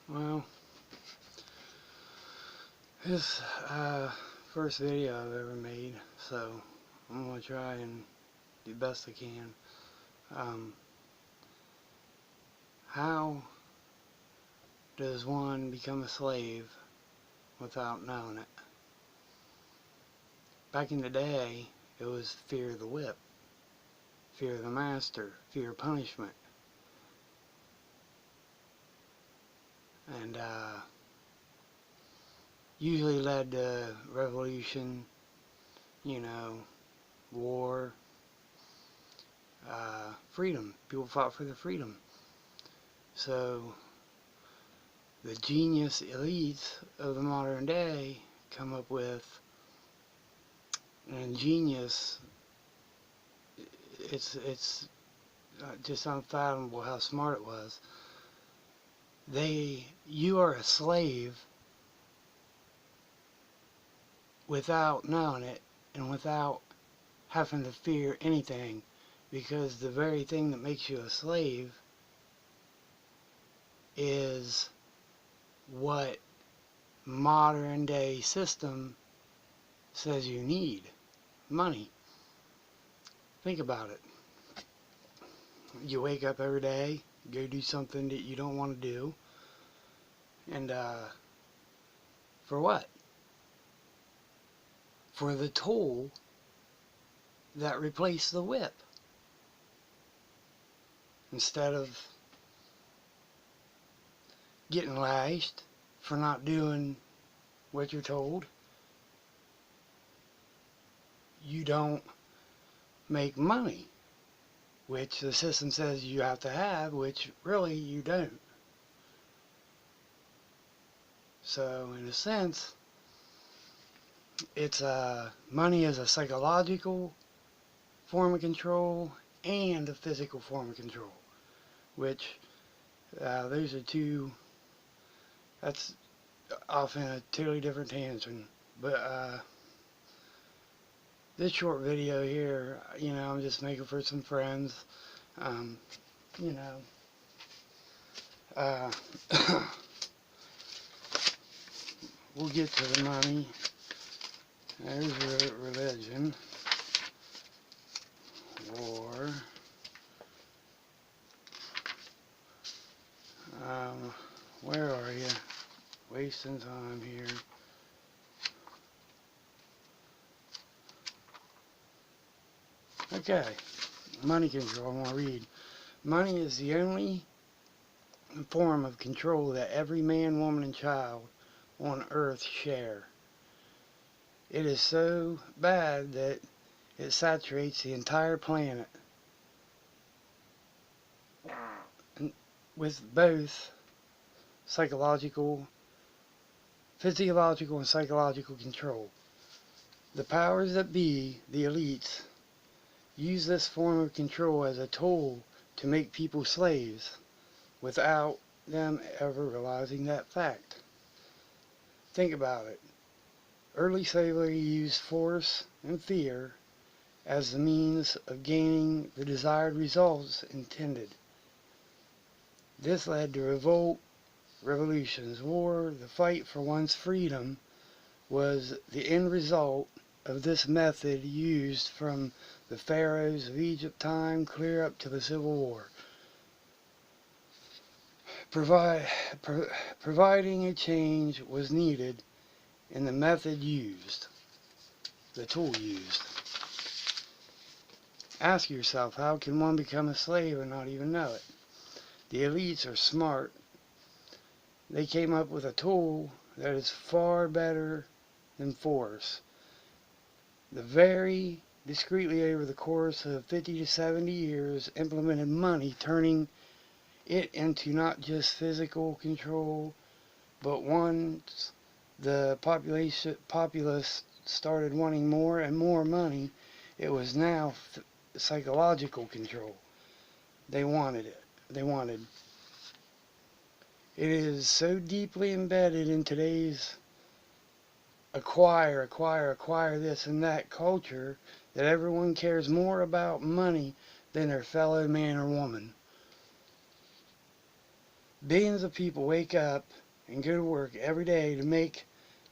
Well, this first video I've ever made, so I'm going to try and do the best I can. How does one become a slave without knowing it? Back in the day, it was fear of the whip, fear of the master, fear of punishment. And usually led to revolution, war, freedom. People fought for their freedom. So the genius elites of the modern day come up with an ingenious, it's just unfathomable how smart it was. You are a slave without knowing it and without having to fear anything, because the very thing that makes you a slave is what modern day system says you need: money. Think about it. You wake up every day, go do something that you don't want to do, and for what? For the tool that replaced the whip. Instead of getting lashed for not doing what you're told, you don't make money, which the system says you have to have, which really you don't. So in a sense, it's money is a psychological form of control and a physical form of control, which those are two. That's off in a totally different tangent. But this short video here, I'm just making for some friends. You know, uh, we'll get to the money. There's religion, war, where are you? Wasting time here. Okay, money control. I want to read. Money is the only form of control that every man, woman, and child on earth share. It is so bad that it saturates the entire planet with both physiological and psychological control. The powers that be, the elites, use this form of control as a tool to make people slaves without them ever realizing that fact. Think about it. Early slavery used force and fear as the means of gaining the desired results intended. This led to revolt, revolutions, war. The fight for one's freedom was the end result of this method used from the pharaohs of Egypt time clear up to the Civil War. Providing a change was needed in the method used, the tool used. Ask yourself, how can one become a slave and not even know it? The elites are smart. They came up with a tool that is far better than force. The very discreetly over the course of 50 to 70 years implemented money, turning it into not just physical control, but once the populace started wanting more and more money, it was now psychological control. They wanted it. It is so deeply embedded in today's acquire this and that culture that everyone cares more about money than their fellow man or woman. billions of people wake up and go to work every day to make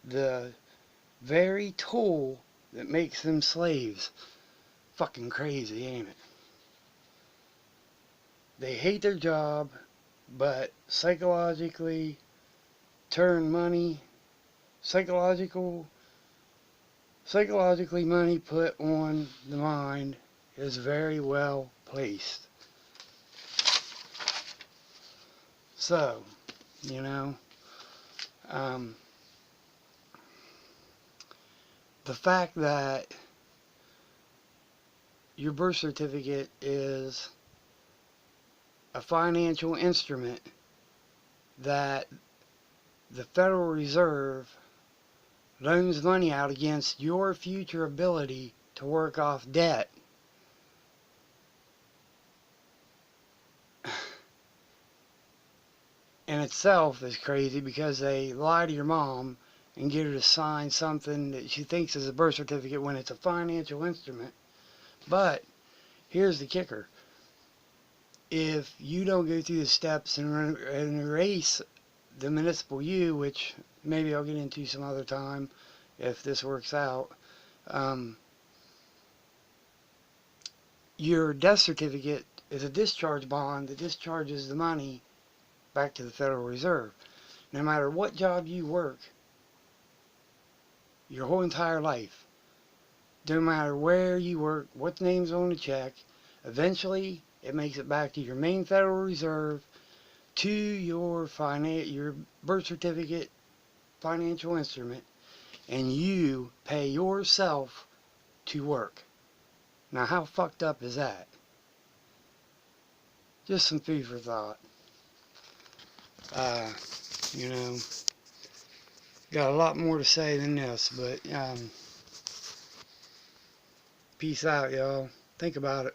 the very tool that makes them slaves. Fucking crazy, ain't it? They hate their job, but psychologically turn money, psychologically money put on the mind is very well placed. So, you know, um, the fact that your birth certificate is a financial instrument that the Federal Reserve loans money out against your future ability to work off debt. In itself is crazy because they lie to your mom and get her to sign something that she thinks is a birth certificate when it's a financial instrument. But here's the kicker. If you don't go through the steps and erase the municipal you, which maybe I'll get into some other time if this works out, your death certificate is a discharge bond that discharges the money back to the Federal Reserve. No matter what job you work, your whole entire life, no matter where you work, what name's on the check, eventually it makes it back to your main Federal Reserve, to your birth certificate financial instrument, and you pay yourself to work. Now, how fucked up is that? Just some food for thought. You know, got a lot more to say than this, but peace out, y'all. Think about it.